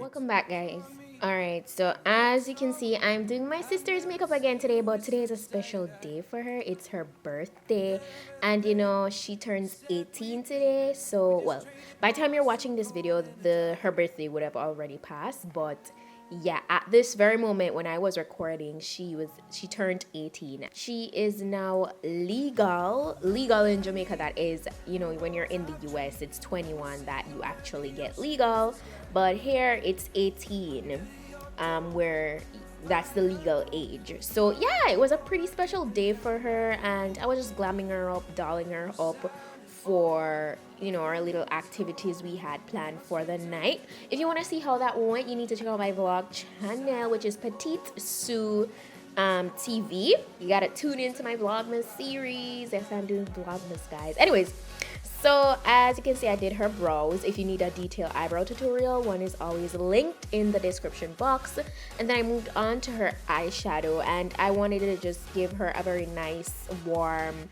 Welcome back, guys. Alright, so as you can see, I'm doing my sister's makeup again today, but today is a special day for her. It's her birthday, and she turns 18 today. So, well, by the time you're watching this video, her birthday would have already passed, but yeah, at this very moment when I was recording, she turned 18. She is now legal in Jamaica. That is, when you're in the US, it's 21 that you actually get legal, but here it's 18, where that's the legal age. So yeah, it was a pretty special day for her, and I was just glamming her up, dolling her up for our little activities we had planned for the night. If you want to see how that went, you need to check out my vlog channel, which is PETITE-SUE TV. You gotta tune into my vlogmas series. Yes, I'm doing vlogmas, guys. Anyways, so as you can see, I did her brows. If you need a detailed eyebrow tutorial, one is always linked in the description box. And then I moved on to her eyeshadow, and I wanted to just give her a very nice, warm,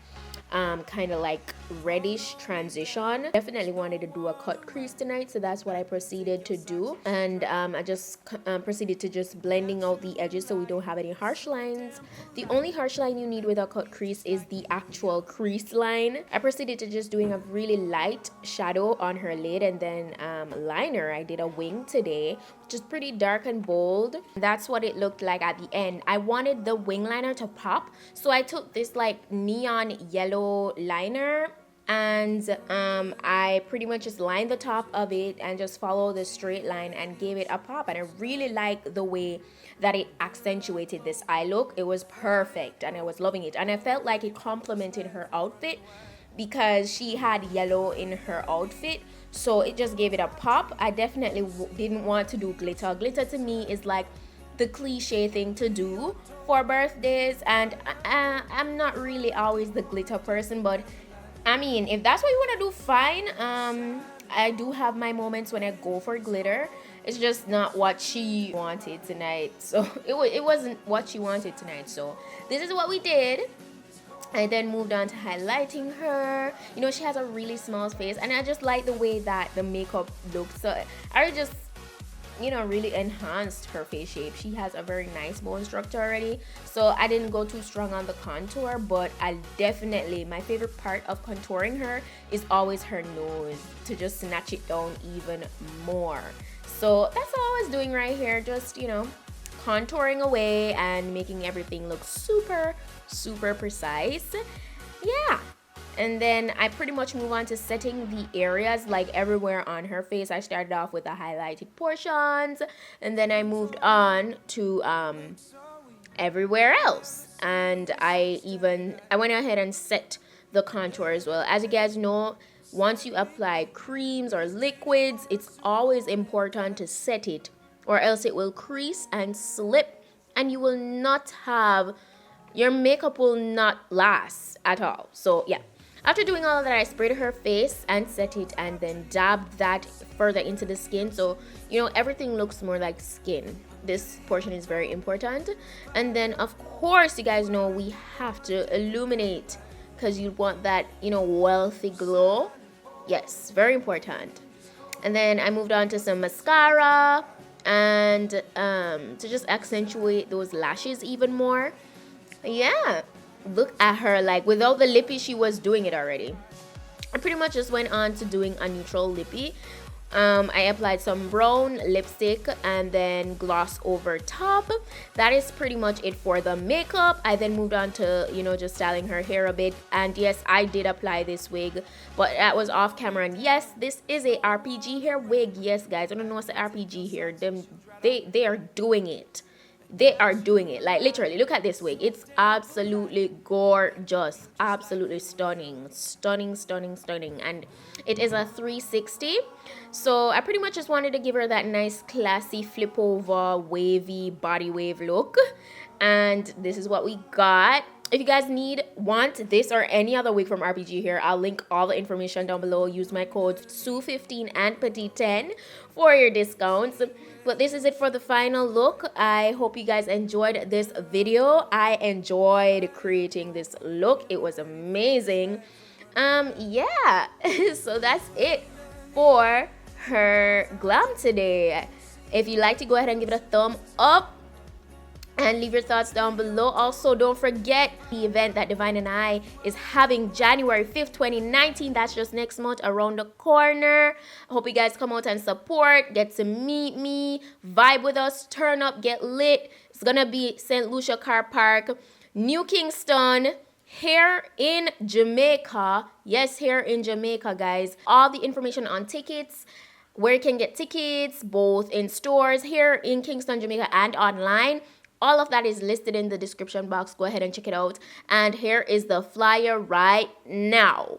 kind of like reddish transition. Definitely wanted to do a cut crease tonight, so that's what I proceeded to do. And I just proceeded to just blending out the edges so we don't have any harsh lines. The only harsh line you need with a cut crease is the actual crease line. I proceeded to just doing a really light shadow on her lid, and then liner. I did a wing today, which is pretty dark and bold. That's what it looked like at the end. I wanted the wing liner to pop, so I took this like neon yellow liner, and I pretty much just lined the top of it and just followed the straight line and gave it a pop. And I really like the way that it accentuated this eye look. It was perfect, and I was loving it, and I felt like it complemented her outfit because she had yellow in her outfit, so it just gave it a pop. I definitely didn't want to do glitter. Glitter to me is like the cliche thing to do for birthdays, and I'm not really always the glitter person, but I mean, if that's what you want to do, fine. I do have my moments when I go for glitter. It's just not what she wanted tonight, so it wasn't what she wanted tonight, so this is what we did. I then moved on to highlighting her. She has a really small face, and I just like the way that the makeup looks, so I just really enhanced her face shape. She has a very nice bone structure already, so I didn't go too strong on the contour, but my favorite part of contouring her is always her nose, to just snatch it down even more. So that's all I was doing right here, just contouring away and making everything look super precise. Yeah. And then I pretty much move on to setting the areas, like everywhere on her face. I started off with the highlighted portions, and then I moved on to everywhere else. And I went ahead and set the contour as well. As you guys know, once you apply creams or liquids, it's always important to set it, or else it will crease and slip, and you will not have, your makeup will not last at all. So yeah. After doing all of that, I sprayed her face and set it, and then dabbed that further into the skin, so everything looks more like skin. This portion is very important. And then of course, you guys know we have to illuminate, because you want that wealthy glow. Yes, very important. And then I moved on to some mascara, and to just accentuate those lashes even more. Yeah, look at her, like without the lippy, she was doing it already. I pretty much just went on to doing a neutral lippy. I applied some brown lipstick and then gloss over top. That is pretty much it for the makeup. I then moved on to just styling her hair a bit, and yes, I did apply this wig, but that was off camera. And yes, this is a RPG hair wig. Yes, guys, I don't know what's the RPG here. They are doing it. They are doing it, like literally. Look at this wig. It's absolutely gorgeous, absolutely stunning, and it is a 360. So I pretty much just wanted to give her that nice classy flip over wavy body wave look, and this is what we got. If you guys want this or any other wig from RPG Hair, I'll link all the information down below. Use my code SUE15 and PETITE10 for your discounts. But this is it for the final look. I hope you guys enjoyed this video. I enjoyed creating this look. It was amazing. Yeah. So that's it for her glam today. If you liked it, go ahead and give it a thumb up and leave your thoughts down below. Also, don't forget the event that Divine and I is having January 5th, 2019. That's just next month, around the corner. I hope you guys come out and support, get to meet me, vibe with us, turn up, get lit. It's gonna be St. Lucia Car Park, New Kingston, here in Jamaica. Yes, here in Jamaica, guys. All the information on tickets, where you can get tickets, both in stores here in Kingston, Jamaica, and online. All of that is listed in the description box. Go ahead and check it out. And here is the flyer right now.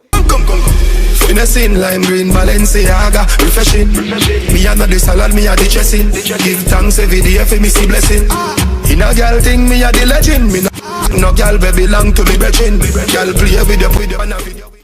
In a scene, lime green, Balenciaga, refreshing. Me and the salad, me a the dressing. Give thanks every day for me see blessing. In a girl thing, me a the legend. Me no girl, baby, belong to me, brethren. Girl, play with the video.